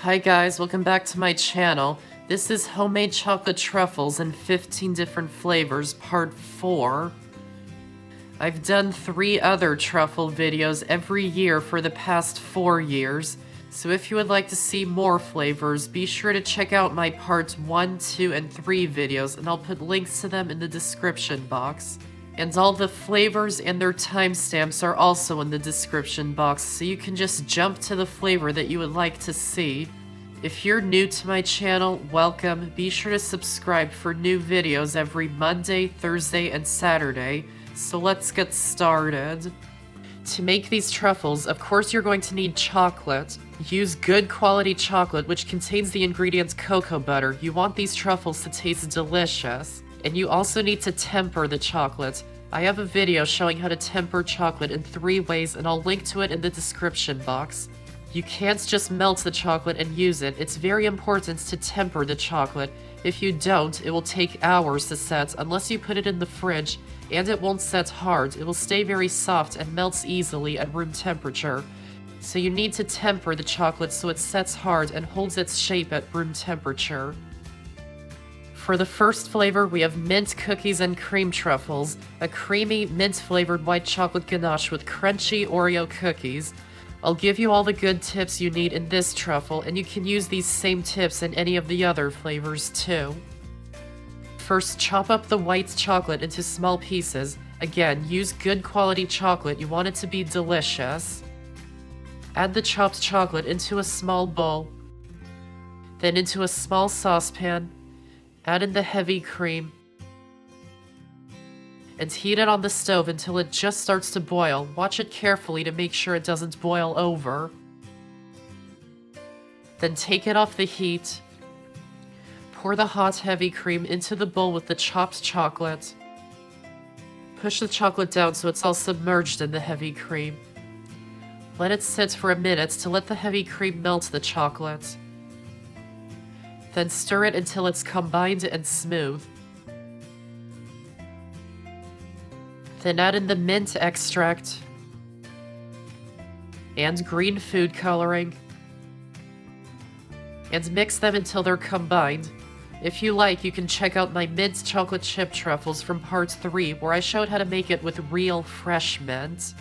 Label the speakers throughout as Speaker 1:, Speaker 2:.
Speaker 1: Hi guys, welcome back to my channel. This is Homemade Chocolate Truffles in 15 different flavors, part 4. I've done 3 other truffle videos every year for the past 4 years, so if you would like to see more flavors, be sure to check out my parts 1, 2, and 3 videos, and I'll put links to them in the description box. And all the flavors and their timestamps are also in the description box, so you can just jump to the flavor that you would like to see. If you're new to my channel, welcome. Be sure to subscribe for new videos every Monday, Thursday, and Saturday. So let's get started. To make these truffles, of course you're going to need chocolate. Use good quality chocolate which contains the ingredients cocoa butter. You want these truffles to taste delicious. And you also need to temper the chocolate. I have a video showing how to temper chocolate in 3 ways, and I'll link to it in the description box. You can't just melt the chocolate and use it. It's very important to temper the chocolate. If you don't, it will take hours to set unless you put it in the fridge, and it won't set hard. It will stay very soft and melts easily at room temperature. So you need to temper the chocolate so it sets hard and holds its shape at room temperature. For the first flavor, we have mint cookies and cream truffles, a creamy mint-flavored white chocolate ganache with crunchy Oreo cookies. I'll give you all the good tips you need in this truffle, and you can use these same tips in any of the other flavors too. First, chop up the white chocolate into small pieces. Again, use good quality chocolate, you want it to be delicious. Add the chopped chocolate into a small bowl, then into a small saucepan. Add in the heavy cream, and heat it on the stove until it just starts to boil. Watch it carefully to make sure it doesn't boil over. Then take it off the heat. Pour the hot heavy cream into the bowl with the chopped chocolate. Push the chocolate down so it's all submerged in the heavy cream. Let it sit for a minute to let the heavy cream melt the chocolate. Then stir it until it's combined and smooth. Then add in the mint extract and green food coloring and mix them until they're combined. If you like, you can check out my mint chocolate chip truffles from part 3 where I showed how to make it with real fresh mint.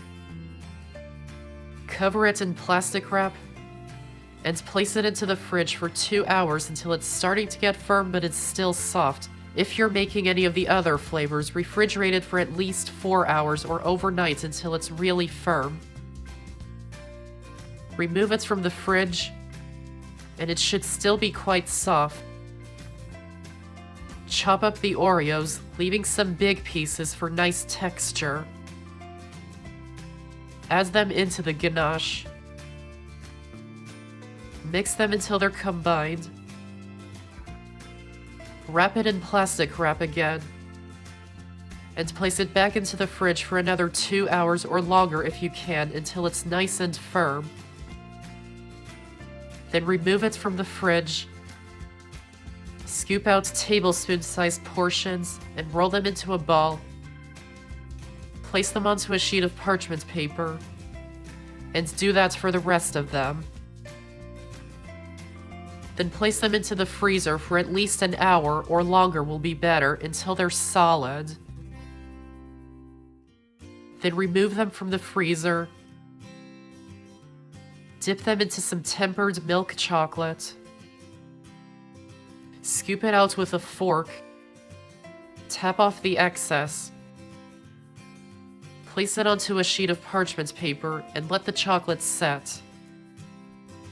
Speaker 1: Cover it in plastic wrap and place it into the fridge for 2 hours until it's starting to get firm but it's still soft. If you're making any of the other flavors, refrigerate it for at least 4 hours or overnight until it's really firm. Remove it from the fridge, and it should still be quite soft. Chop up the Oreos, leaving some big pieces for nice texture. Add them into the ganache. Mix them until they're combined. Wrap it in plastic wrap again. And place it back into the fridge for another 2 hours or longer if you can until it's nice and firm. Then remove it from the fridge. Scoop out tablespoon-sized portions and roll them into a ball. Place them onto a sheet of parchment paper. And do that for the rest of them. Then place them into the freezer for at least an hour or longer will be better until they're solid. Then remove them from the freezer. Dip them into some tempered milk chocolate. Scoop it out with a fork. Tap off the excess. Place it onto a sheet of parchment paper and let the chocolate set.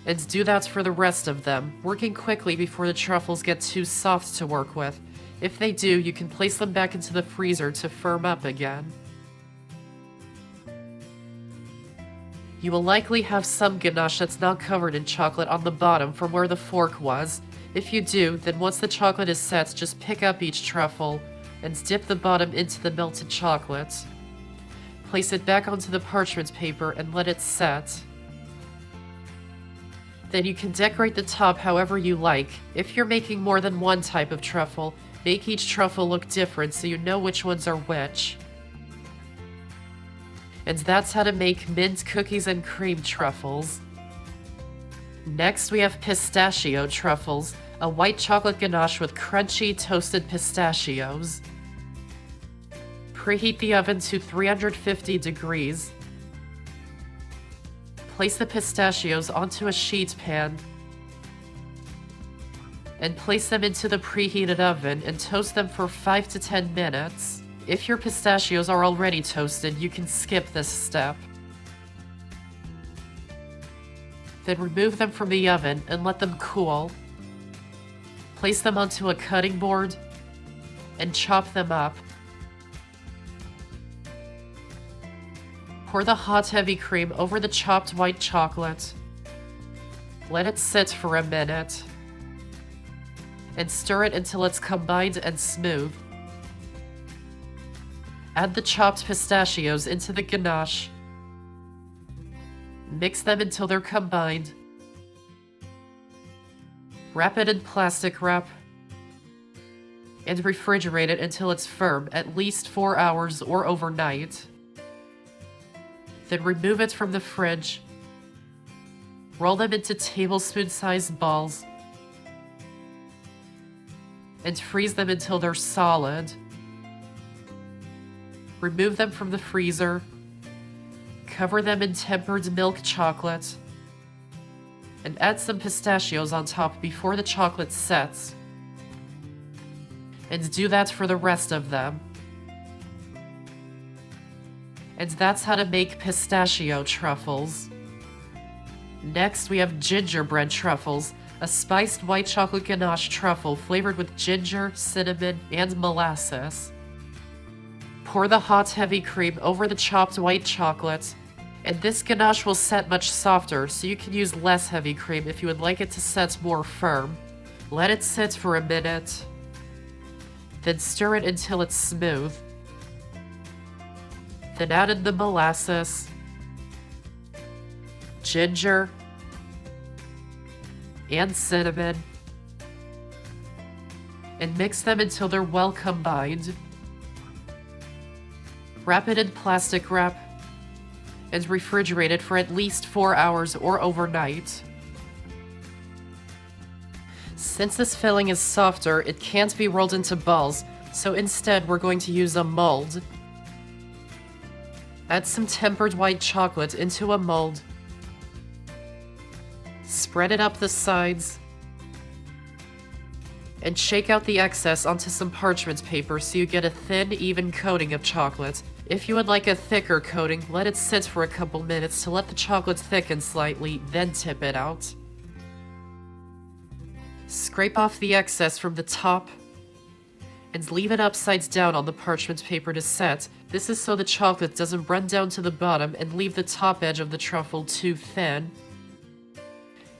Speaker 1: And do that for the rest of them, working quickly before the truffles get too soft to work with. If they do, you can place them back into the freezer to firm up again. You will likely have some ganache that's not covered in chocolate on the bottom from where the fork was. If you do, then once the chocolate is set, just pick up each truffle and dip the bottom into the melted chocolate. Place it back onto the parchment paper and let it set. Then you can decorate the top however you like. If you're making more than one type of truffle, make each truffle look different so you know which ones are which. And that's how to make mint cookies and cream truffles. Next, we have pistachio truffles, a white chocolate ganache with crunchy toasted pistachios. Preheat the oven to 350 degrees. Place the pistachios onto a sheet pan and place them into the preheated oven and toast them for 5 to 10 minutes. If your pistachios are already toasted, you can skip this step. Then remove them from the oven and let them cool. Place them onto a cutting board and chop them up. Pour the hot heavy cream over the chopped white chocolate. Let it sit for a minute and stir it until it's combined and smooth. Add the chopped pistachios into the ganache. Mix them until they're combined. Wrap it in plastic wrap and refrigerate it until it's firm, at least 4 hours or overnight. Then remove it from the fridge. Roll them into tablespoon-sized balls and freeze them until they're solid. Remove them from the freezer. Cover them in tempered milk chocolate and add some pistachios on top before the chocolate sets. And do that for the rest of them. And that's how to make pistachio truffles. Next, we have gingerbread truffles, a spiced white chocolate ganache truffle flavored with ginger, cinnamon, and molasses. Pour the hot heavy cream over the chopped white chocolate, and this ganache will set much softer, so you can use less heavy cream if you would like it to set more firm. Let it sit for a minute, then stir it until it's smooth. Then add in the molasses, ginger, and cinnamon, and mix them until they're well combined. Wrap it in plastic wrap and refrigerate it for at least 4 hours or overnight. Since this filling is softer, it can't be rolled into balls, so instead we're going to use a mold. Add some tempered white chocolate into a mold. Spread it up the sides. And shake out the excess onto some parchment paper so you get a thin, even coating of chocolate. If you would like a thicker coating, let it sit for a couple minutes to let the chocolate thicken slightly, then tip it out. Scrape off the excess from the top and leave it upside down on the parchment paper to set. This is so the chocolate doesn't run down to the bottom and leave the top edge of the truffle too thin.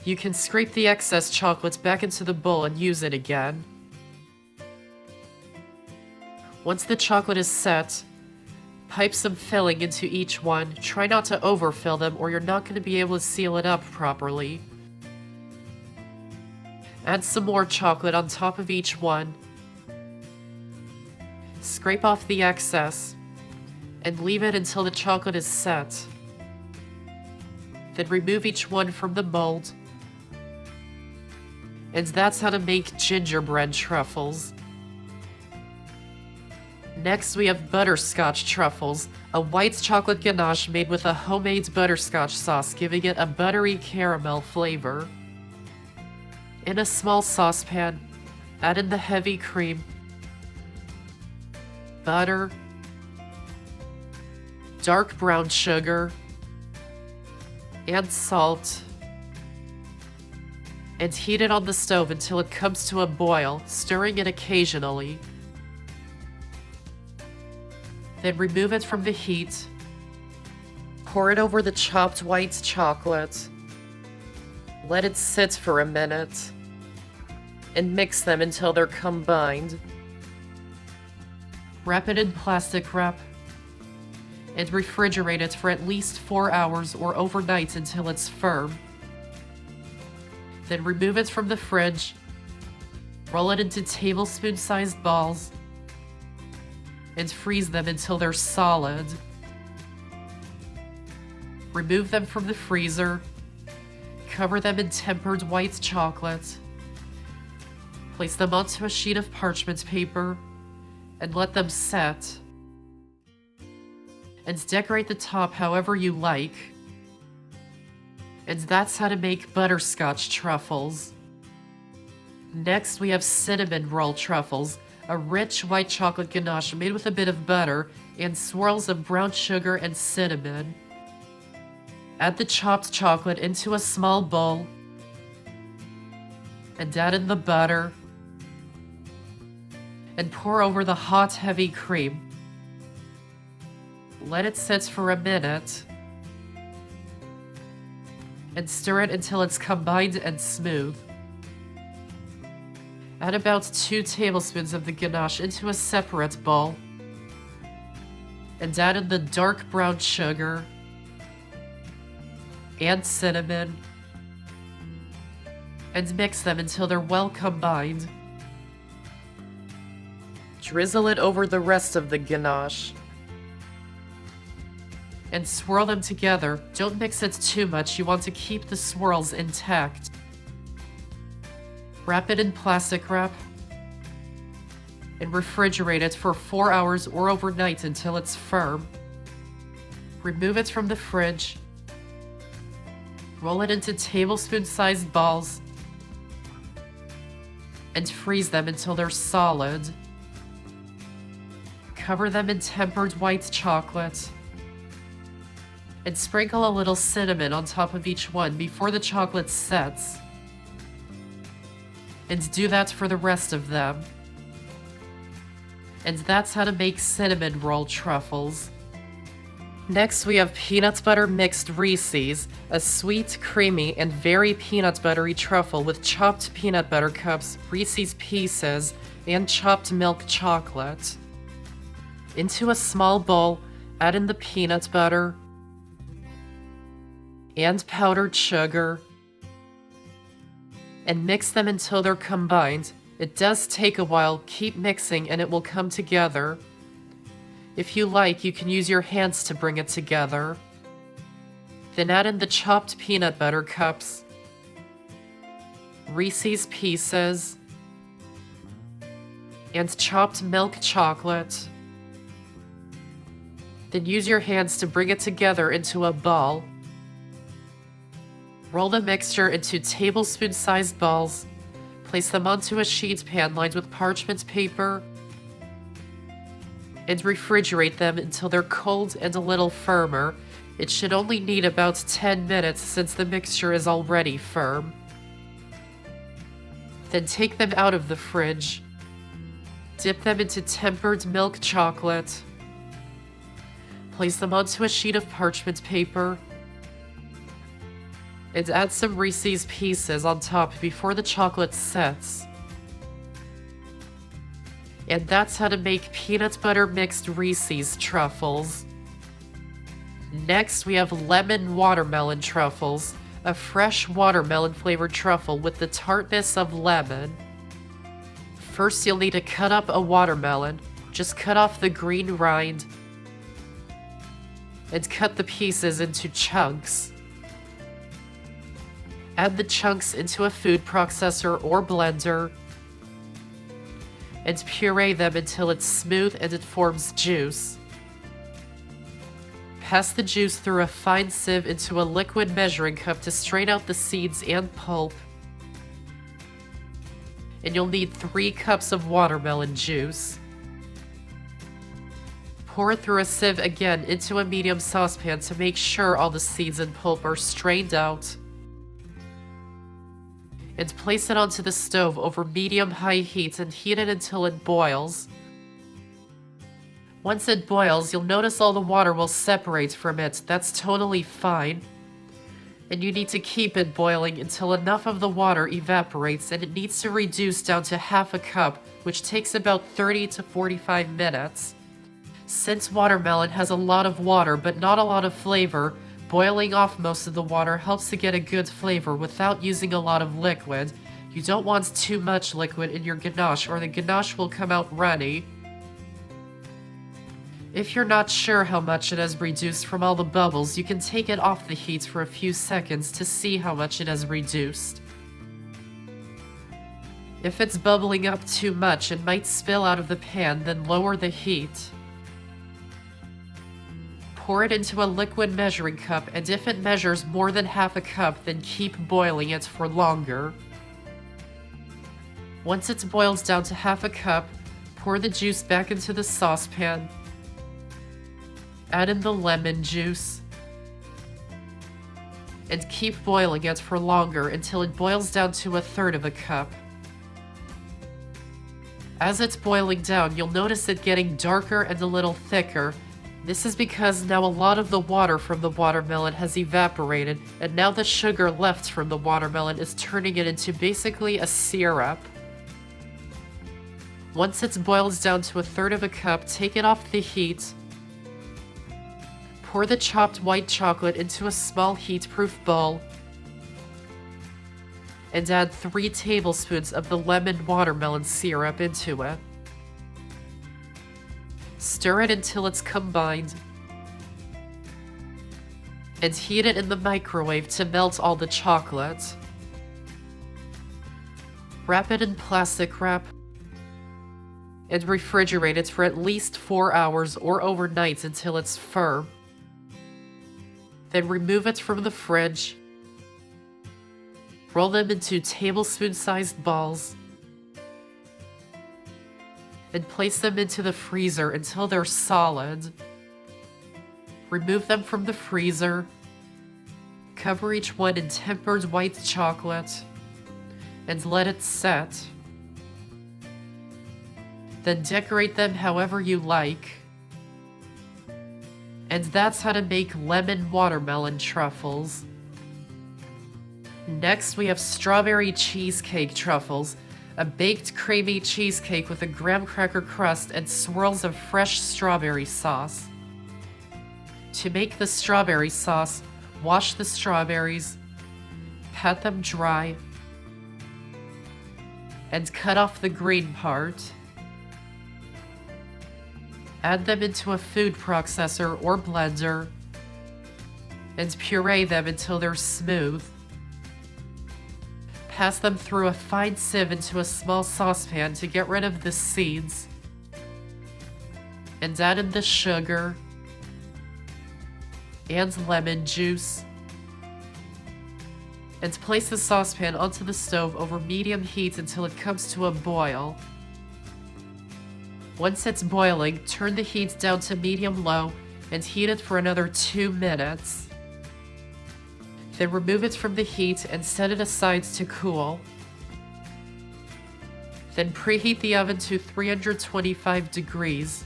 Speaker 1: You can scrape the excess chocolate back into the bowl and use it again. Once the chocolate is set, pipe some filling into each one. Try not to overfill them or you're not going to be able to seal it up properly. Add some more chocolate on top of each one. Scrape off the excess and leave it until the chocolate is set. Then remove each one from the mold. And that's how to make gingerbread truffles. Next, we have butterscotch truffles, a white chocolate ganache made with a homemade butterscotch sauce, giving it a buttery caramel flavor. In a small saucepan, add in the heavy cream, butter, dark brown sugar, and salt, and heat it on the stove until it comes to a boil, stirring it occasionally. Then remove it from the heat. Pour it over the chopped white chocolate. Let it sit for a minute. And mix them until they're combined. Wrap it in plastic wrap. And refrigerate it for at least 4 hours or overnight until it's firm. Then remove it from the fridge. Roll it into tablespoon-sized balls. And freeze them until they're solid. Remove them from the freezer. Cover them in tempered white chocolate. Place them onto a sheet of parchment paper and let them set. And decorate the top however you like. And that's how to make butterscotch truffles. Next, we have cinnamon roll truffles, a rich white chocolate ganache made with a bit of butter and swirls of brown sugar and cinnamon. Add the chopped chocolate into a small bowl and add in the butter and pour over the hot, heavy cream. Let it sit for a minute and stir it until it's combined and smooth. Add about 2 tablespoons of the ganache into a separate bowl and add in the dark brown sugar and cinnamon and mix them until they're well combined. Drizzle it over the rest of the ganache and swirl them together. Don't mix it too much, you want to keep the swirls intact. Wrap it in plastic wrap and refrigerate it for 4 hours or overnight until it's firm. Remove it from the fridge. Roll it into tablespoon-sized balls and freeze them until they're solid. Cover them in tempered white chocolate and sprinkle a little cinnamon on top of each one before the chocolate sets. And do that for the rest of them. And that's how to make cinnamon roll truffles. Next, we have peanut butter mixed Reese's, a sweet, creamy, and very peanut buttery truffle with chopped peanut butter cups, Reese's Pieces, and chopped milk chocolate. Into a small bowl, add in the peanut butter and powdered sugar, and mix them until they're combined. It does take a while, keep mixing and it will come together. If you like, you can use your hands to bring it together. Then add in the chopped peanut butter cups, Reese's Pieces, and chopped milk chocolate. Then use your hands to bring it together into a ball. Roll the mixture into tablespoon-sized balls. Place them onto a sheet pan lined with parchment paper and refrigerate them until they're cold and a little firmer. It should only need about 10 minutes since the mixture is already firm. Then take them out of the fridge. Dip them into tempered milk chocolate. Place them onto a sheet of parchment paper and add some Reese's Pieces on top before the chocolate sets. And that's how to make peanut butter mixed Reese's truffles. Next, we have lemon watermelon truffles, a fresh watermelon flavored truffle with the tartness of lemon. First, you'll need to cut up a watermelon. Just cut off the green rind and cut the pieces into chunks. Add the chunks into a food processor or blender and puree them until it's smooth and it forms juice. Pass the juice through a fine sieve into a liquid measuring cup to strain out the seeds and pulp. And you'll need 3 cups of watermelon juice. Pour it through a sieve again into a medium saucepan to make sure all the seeds and pulp are strained out. And place it onto the stove over medium-high heat and heat it until it boils. Once it boils, you'll notice all the water will separate from it. That's totally fine. And you need to keep it boiling until enough of the water evaporates, and it needs to reduce down to half a cup, which takes about 30 to 45 minutes. Since watermelon has a lot of water but not a lot of flavor, boiling off most of the water helps to get a good flavor without using a lot of liquid. You don't want too much liquid in your ganache or the ganache will come out runny. If you're not sure how much it has reduced from all the bubbles, you can take it off the heat for a few seconds to see how much it has reduced. If it's bubbling up too much and might spill out of the pan, then lower the heat. Pour it into a liquid measuring cup, and if it measures more than half a cup, then keep boiling it for longer. Once it's boiled down to half a cup, pour the juice back into the saucepan. Add in the lemon juice. And keep boiling it for longer until it boils down to a third of a cup. As it's boiling down, you'll notice it getting darker and a little thicker. This is because now a lot of the water from the watermelon has evaporated, and now the sugar left from the watermelon is turning it into basically a syrup. Once it's boiled down to a third of a cup, take it off the heat. Pour the chopped white chocolate into a small heat-proof bowl. And add 3 tablespoons of the lemon watermelon syrup into it. Stir it until it's combined. And heat it in the microwave to melt all the chocolate. Wrap it in plastic wrap. And refrigerate it for at least 4 hours or overnight until it's firm. Then remove it from the fridge. Roll them into tablespoon-sized balls. And place them into the freezer until they're solid. Remove them from the freezer. Cover each one in tempered white chocolate. And let it set. Then decorate them however you like. And that's how to make lemon watermelon truffles. Next, we have strawberry cheesecake truffles, a baked creamy cheesecake with a graham cracker crust and swirls of fresh strawberry sauce. To make the strawberry sauce, wash the strawberries, pat them dry, and cut off the green part. Add them into a food processor or blender, and puree them until they're smooth. Pass them through a fine sieve into a small saucepan to get rid of the seeds. And add in the sugar and lemon juice. And place the saucepan onto the stove over medium heat until it comes to a boil. Once it's boiling, turn the heat down to medium-low and heat it for another 2 minutes. Then remove it from the heat and set it aside to cool. Then preheat the oven to 325 degrees.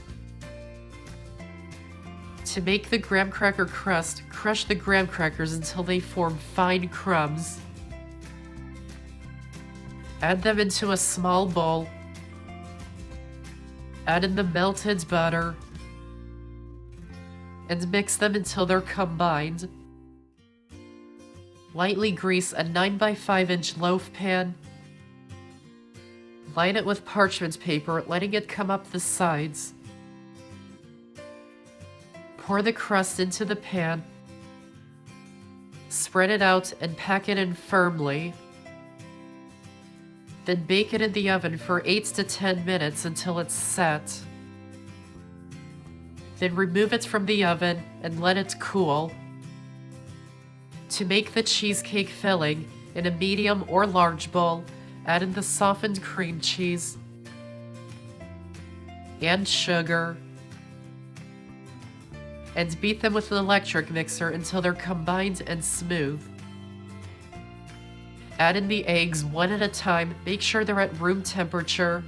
Speaker 1: To make the graham cracker crust, crush the graham crackers until they form fine crumbs. Add them into a small bowl. Add in the melted butter. And mix them until they're combined. Lightly grease a 9x5-inch loaf pan. Line it with parchment paper, letting it come up the sides. Pour the crust into the pan. Spread it out and pack it in firmly. Then bake it in the oven for 8 to 10 minutes until it's set. Then remove it from the oven and let it cool. To make the cheesecake filling, in a medium or large bowl, add in the softened cream cheese and sugar, and beat them with an electric mixer until they're combined and smooth. Add in the eggs one at a time, make sure they're at room temperature,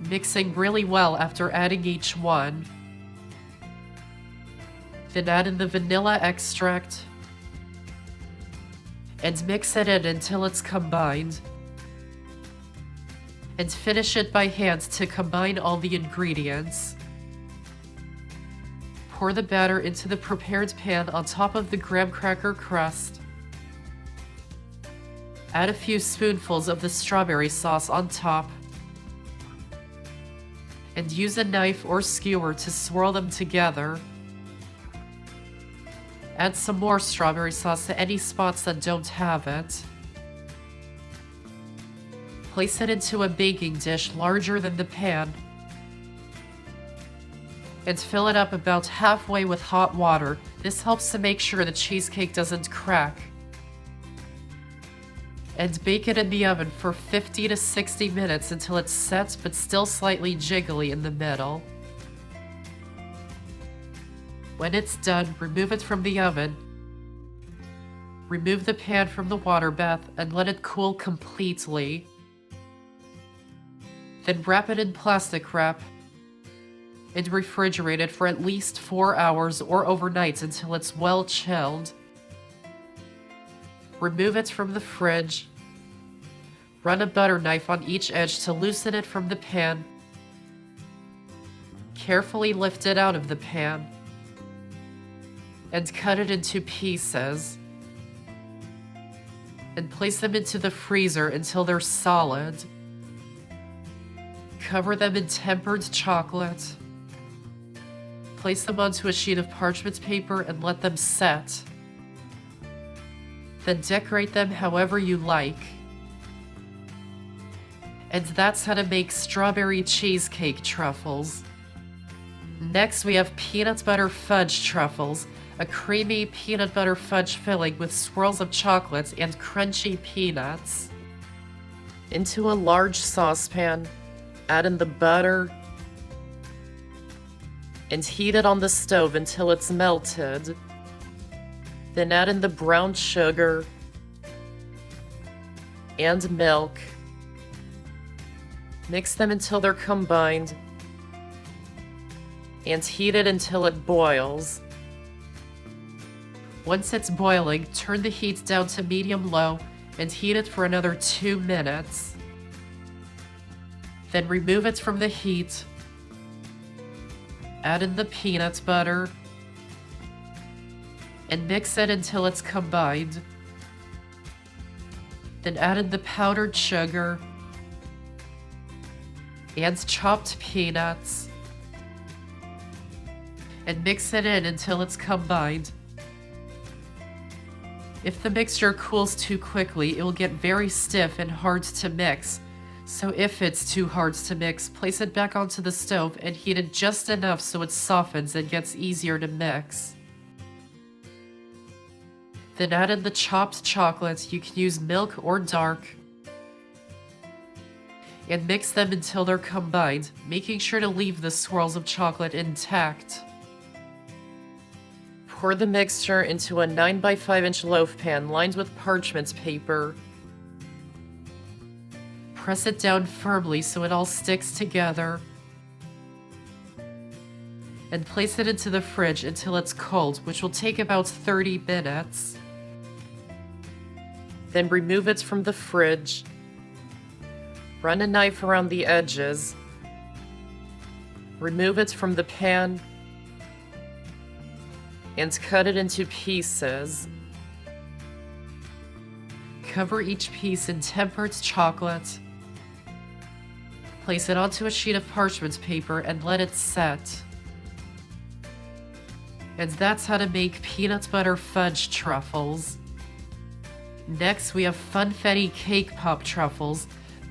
Speaker 1: mixing really well after adding each one. Then add in the vanilla extract and mix it in until it's combined. And finish it by hand to combine all the ingredients. Pour the batter into the prepared pan on top of the graham cracker crust. Add a few spoonfuls of the strawberry sauce on top. and use a knife or skewer to swirl them together. Add some more strawberry sauce to any spots that don't have it. Place it into a baking dish larger than the pan and fill it up about halfway with hot water. This helps to make sure the cheesecake doesn't crack. And bake it in the oven for 50 to 60 minutes until it's set but still slightly jiggly in the middle. When it's done, remove it from the oven. Remove the pan from the water bath and let it cool completely. Then wrap it in plastic wrap and refrigerate it for at least 4 hours or overnight until it's well chilled. Remove it from the fridge. Run a butter knife on each edge to loosen it from the pan. Carefully lift it out of the pan and cut it into pieces. And place them into the freezer until they're solid. Cover them in tempered chocolate. Place them onto a sheet of parchment paper and let them set. Then decorate them however you like. And that's how to make strawberry cheesecake truffles. Next, we have peanut butter fudge truffles, a creamy peanut butter fudge filling with swirls of chocolate and crunchy peanuts. Into a large saucepan, add in the butter and heat it on the stove until it's melted. Then add in the brown sugar and milk. Mix them until they're combined and heat it until it boils. Once it's boiling, turn the heat down to medium-low and heat it for another 2 minutes. Then remove it from the heat. Add in the peanut butter and mix it until it's combined. Then add in the powdered sugar and chopped peanuts and mix it in until it's combined. If the mixture cools too quickly, it will get very stiff and hard to mix. So if it's too hard to mix, place it back onto the stove and heat it just enough so it softens and gets easier to mix. Then add in the chopped chocolate. You can use milk or dark. And mix them until they're combined, making sure to leave the swirls of chocolate intact. Pour the mixture into a 9 by 5 inch loaf pan lined with parchment paper. Press it down firmly so it all sticks together. And place it into the fridge until it's cold, which will take about 30 minutes. Then remove it from the fridge. Run a knife around the edges. Remove it from the pan and cut it into pieces. Cover each piece in tempered chocolate. Place it onto a sheet of parchment paper and let it set. And that's how to make peanut butter fudge truffles. Next, we have Funfetti Cake Pop truffles,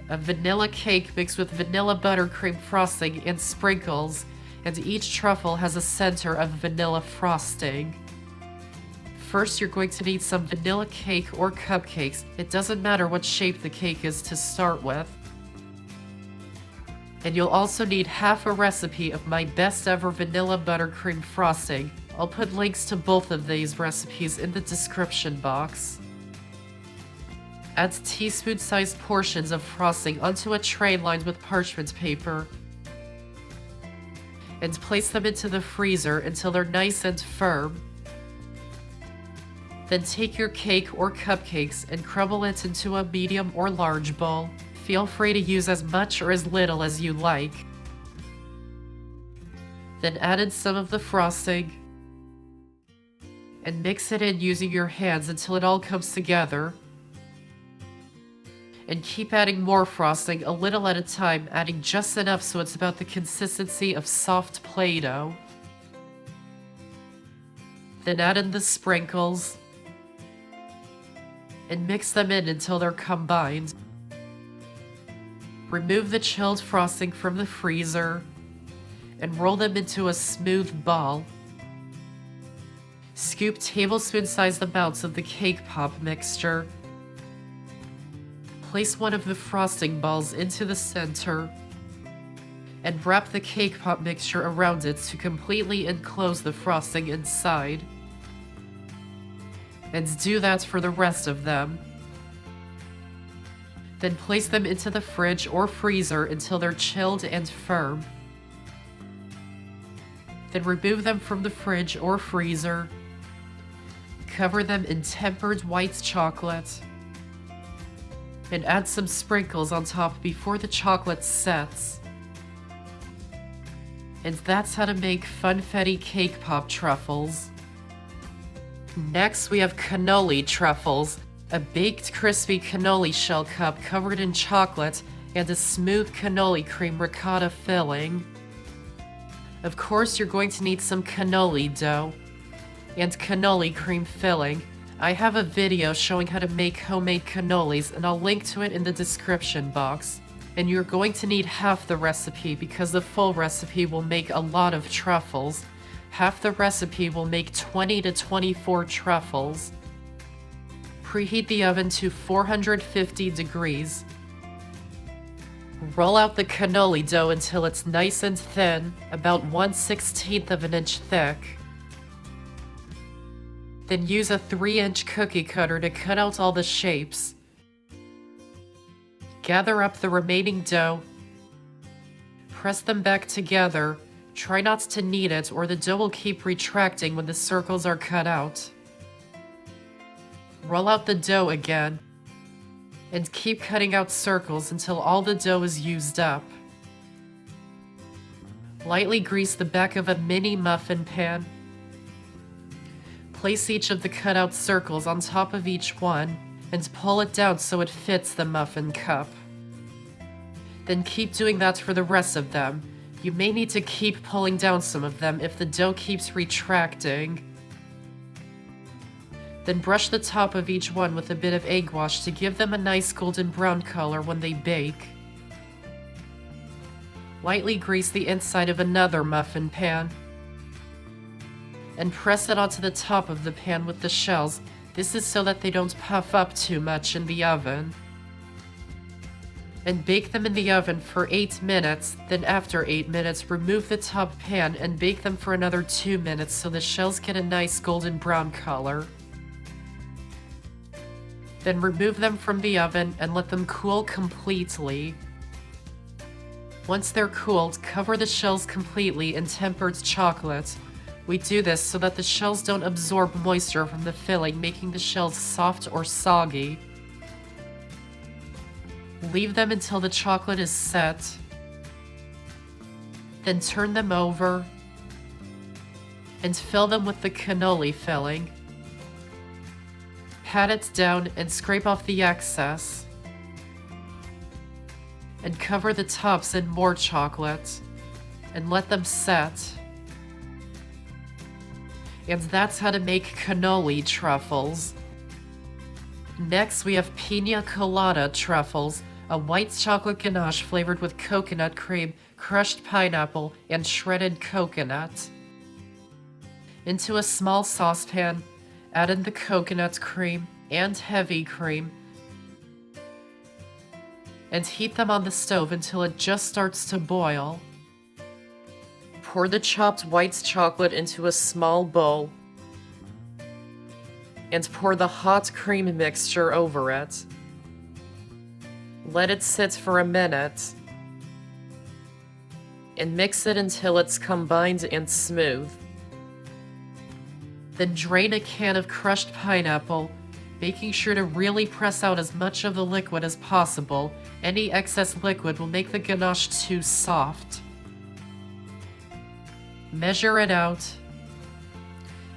Speaker 1: a vanilla cake mixed with vanilla buttercream frosting and sprinkles, and each truffle has a center of vanilla frosting. First, you're going to need some vanilla cake or cupcakes. It doesn't matter what shape the cake is to start with. And you'll also need half a recipe of my best ever vanilla buttercream frosting. I'll put links to both of these recipes in the description box. Add teaspoon-sized portions of frosting onto a tray lined with parchment paper. And place them into the freezer until they're nice and firm. Then take your cake or cupcakes and crumble it into a medium or large bowl. Feel free to use as much or as little as you like. Then add in some of the frosting and mix it in using your hands until it all comes together. And keep adding more frosting a little at a time, adding just enough so it's about the consistency of soft Play-Doh. Then add in the sprinkles and mix them in until they're combined. Remove the chilled frosting from the freezer and roll them into a smooth ball. Scoop tablespoon-sized amounts of the cake pop mixture. Place one of the frosting balls into the center and wrap the cake pop mixture around it to completely enclose the frosting inside. And do that for the rest of them. Then place them into the fridge or freezer until they're chilled and firm. Then remove them from the fridge or freezer. Cover them in tempered white chocolate. And add some sprinkles on top before the chocolate sets. And that's how to make Funfetti Cake Pop truffles. Next, we have Cannoli truffles, a baked crispy cannoli shell cup covered in chocolate and a smooth cannoli cream ricotta filling. Of course, you're going to need some cannoli dough and cannoli cream filling. I have a video showing how to make homemade cannolis, and I'll link to it in the description box. And you're going to need half the recipe because the full recipe will make a lot of truffles. Half the recipe will make 20 to 24 truffles. Preheat the oven to 450 degrees. Roll out the cannoli dough until it's nice and thin, about 1/16 of an inch thick. Then use a 3-inch cookie cutter to cut out all the shapes. Gather up the remaining dough. Press them back together. Try not to knead it or the dough will keep retracting when the circles are cut out. Roll out the dough again. And keep cutting out circles until all the dough is used up. Lightly grease the back of a mini muffin pan. Place each of the cut-out circles on top of each one and pull it down so it fits the muffin cup. Then keep doing that for the rest of them. You may need to keep pulling down some of them if the dough keeps retracting. Then brush the top of each one with a bit of egg wash to give them a nice golden brown color when they bake. Lightly grease the inside of another muffin pan. And press it onto the top of the pan with the shells. This is so that they don't puff up too much in the oven. And bake them in the oven for 8 minutes, then after 8 minutes, remove the top pan and bake them for another 2 minutes so the shells get a nice golden brown color. Then remove them from the oven and let them cool completely. Once they're cooled, cover the shells completely in tempered chocolate. We do this so that the shells don't absorb moisture from the filling, making the shells soft or soggy. Leave them until the chocolate is set. Then turn them over and fill them with the cannoli filling. Pat it down and scrape off the excess. And cover the tops in more chocolate and let them set. And that's how to make cannoli truffles. Next, we have Piña Colada truffles, a white chocolate ganache flavored with coconut cream, crushed pineapple, and shredded coconut. Into a small saucepan, add in the coconut cream and heavy cream, and heat them on the stove until it just starts to boil. Pour the chopped white chocolate into a small bowl and pour the hot cream mixture over it. Let it sit for a minute and mix it until it's combined and smooth. Then drain a can of crushed pineapple, making sure to really press out as much of the liquid as possible. Any excess liquid will make the ganache too soft. Measure it out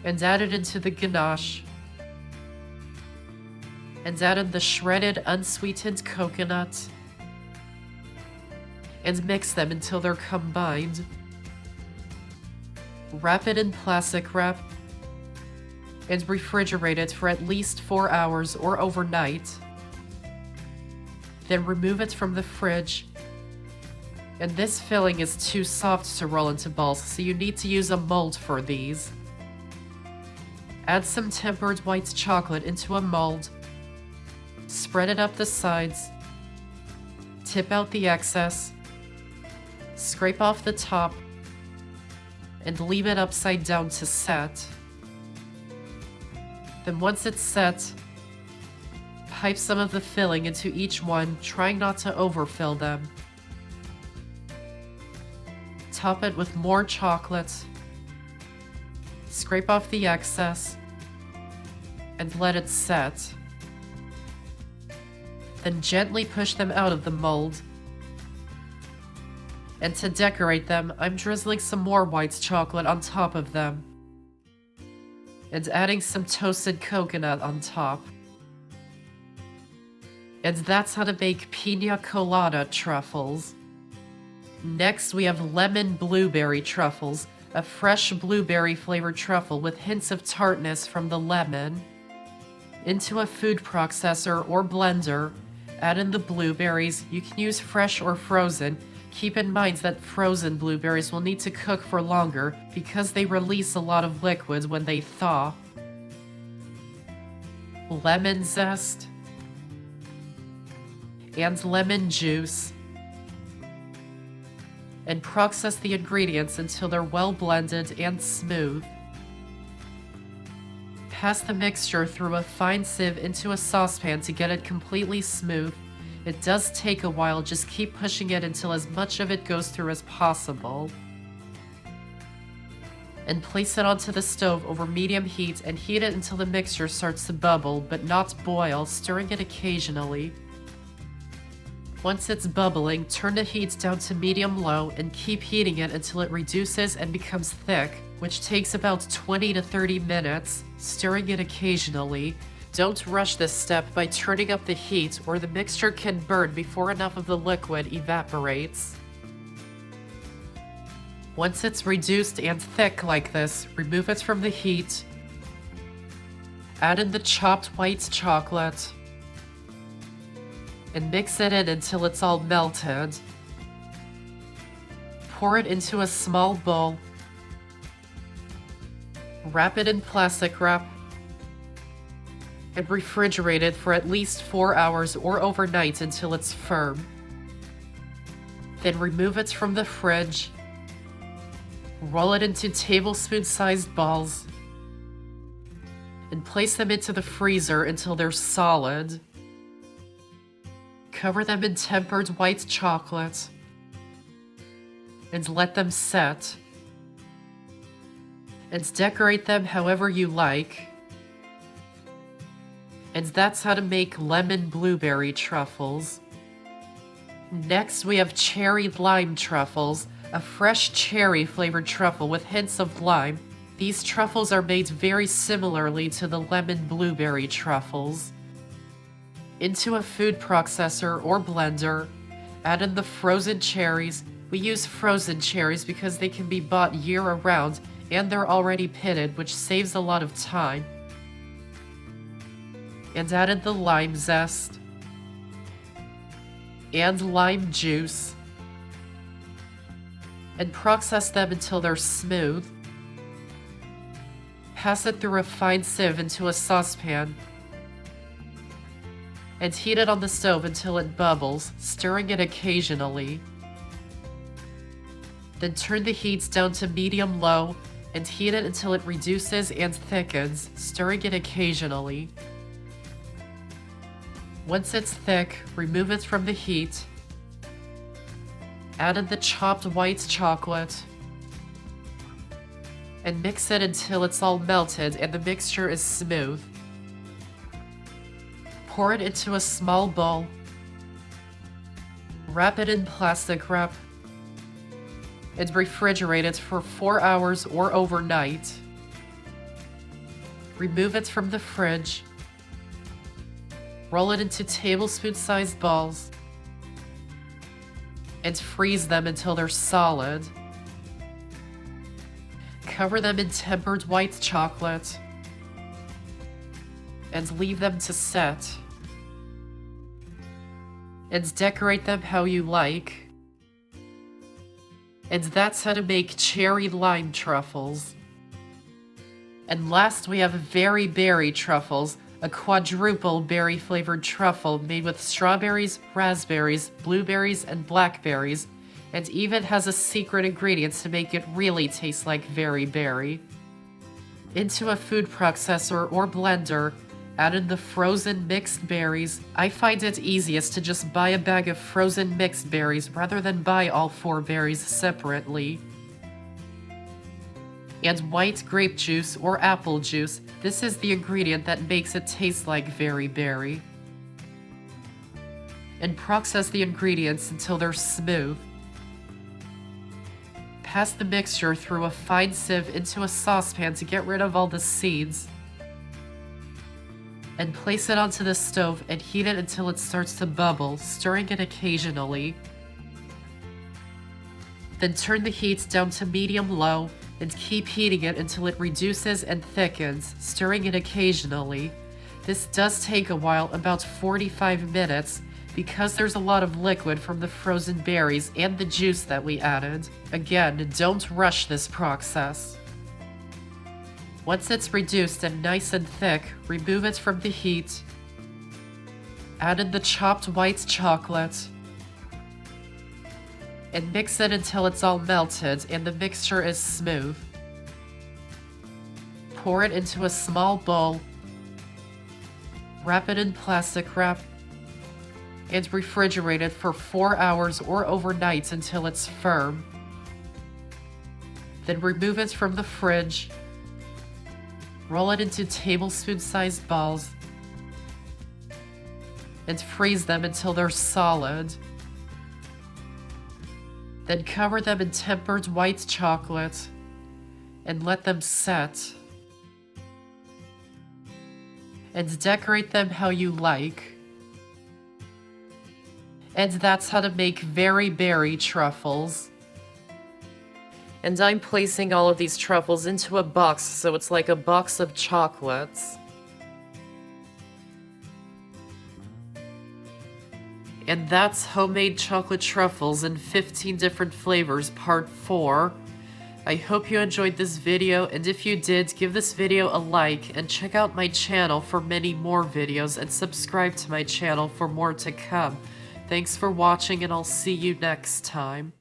Speaker 1: and add it into the ganache. and add in the shredded unsweetened coconut and mix them until they're combined. Wrap it in plastic wrap and refrigerate it for at least 4 hours or overnight. Then remove it from the fridge. And this filling is too soft to roll into balls, so you need to use a mold for these. Add some tempered white chocolate into a mold. Spread it up the sides. Tip out the excess. Scrape off the top. And leave it upside down to set. Then once it's set, pipe some of the filling into each one, trying not to overfill them. Top it with more chocolate. Scrape off the excess and let it set. Then gently push them out of the mold. And to decorate them, I'm drizzling some more white chocolate on top of them. And adding some toasted coconut on top. And that's how to make Piña Colada truffles. Next, we have lemon blueberry truffles, a fresh blueberry flavored truffle with hints of tartness from the lemon. Into a food processor or blender, add in the blueberries. You can use fresh or frozen. Keep in mind that frozen blueberries will need to cook for longer because they release a lot of liquids when they thaw. Lemon zest and lemon juice. And process the ingredients until they're well blended and smooth. Pass the mixture through a fine sieve into a saucepan to get it completely smooth. It does take a while, just keep pushing it until as much of it goes through as possible. And place it onto the stove over medium heat and heat it until the mixture starts to bubble, but not boil, stirring it occasionally. Once it's bubbling, turn the heat down to medium-low and keep heating it until it reduces and becomes thick, which takes about 20 to 30 minutes, stirring it occasionally. Don't rush this step by turning up the heat or the mixture can burn before enough of the liquid evaporates. Once it's reduced and thick like this, remove it from the heat. Add in the chopped white chocolate. And mix it in until it's all melted. Pour it into a small bowl. Wrap it in plastic wrap. And refrigerate it for at least 4 hours or overnight until it's firm. Then remove it from the fridge. Roll it into tablespoon-sized balls. And place them into the freezer until they're solid. Cover them in tempered white chocolate. And let them set. And decorate them however you like. And that's how to make lemon blueberry truffles. Next, we have cherry lime truffles, a fresh cherry flavored truffle with hints of lime. These truffles are made very similarly to the lemon blueberry truffles. Into a food processor or blender, add in the frozen cherries. We use frozen cherries because they can be bought year-round and they're already pitted, which saves a lot of time. And add in the lime zest and lime juice. And process them until they're smooth. Pass it through a fine sieve into a saucepan. And heat it on the stove until it bubbles, stirring it occasionally. Then turn the heat down to medium-low and heat it until it reduces and thickens, stirring it occasionally. Once it's thick, remove it from the heat. Add in the chopped white chocolate. And mix it until it's all melted and the mixture is smooth. Pour it into a small bowl. Wrap it in plastic wrap. And refrigerate it for 4 hours or overnight. Remove it from the fridge. Roll it into tablespoon-sized balls and freeze them until they're solid. Cover them in tempered white chocolate and leave them to set. And decorate them how you like. And that's how to make cherry lime truffles. And last we have berry berry truffles, a quadruple berry flavored truffle made with strawberries, raspberries, blueberries, and blackberries, and even has a secret ingredient to make it really taste like very berry. Into a food processor or blender, add in the frozen mixed berries. I find it easiest to just buy a bag of frozen mixed berries rather than buy all 4 berries separately. And white grape juice or apple juice. This is the ingredient that makes it taste like very berry. And process the ingredients until they're smooth. Pass the mixture through a fine sieve into a saucepan to get rid of all the seeds. And place it onto the stove and heat it until it starts to bubble, stirring it occasionally. Then turn the heat down to medium-low and keep heating it until it reduces and thickens, stirring it occasionally. This does take a while, about 45 minutes, because there's a lot of liquid from the frozen berries and the juice that we added. Again, don't rush this process. Once it's reduced and nice and thick, remove it from the heat. Add in the chopped white chocolate. And mix it until it's all melted and the mixture is smooth. Pour it into a small bowl. Wrap it in plastic wrap. And refrigerate it for 4 hours or overnight until it's firm. Then remove it from the fridge. Roll it into tablespoon-sized balls and freeze them until they're solid. Then cover them in tempered white chocolate and let them set. And decorate them how you like. And that's how to make very berry truffles. And I'm placing all of these truffles into a box, so it's like a box of chocolates. And that's Homemade Chocolate Truffles in 15 different flavors, part 4. I hope you enjoyed this video, and if you did, give this video a like, and check out my channel for many more videos, and subscribe to my channel for more to come. Thanks for watching, and I'll see you next time.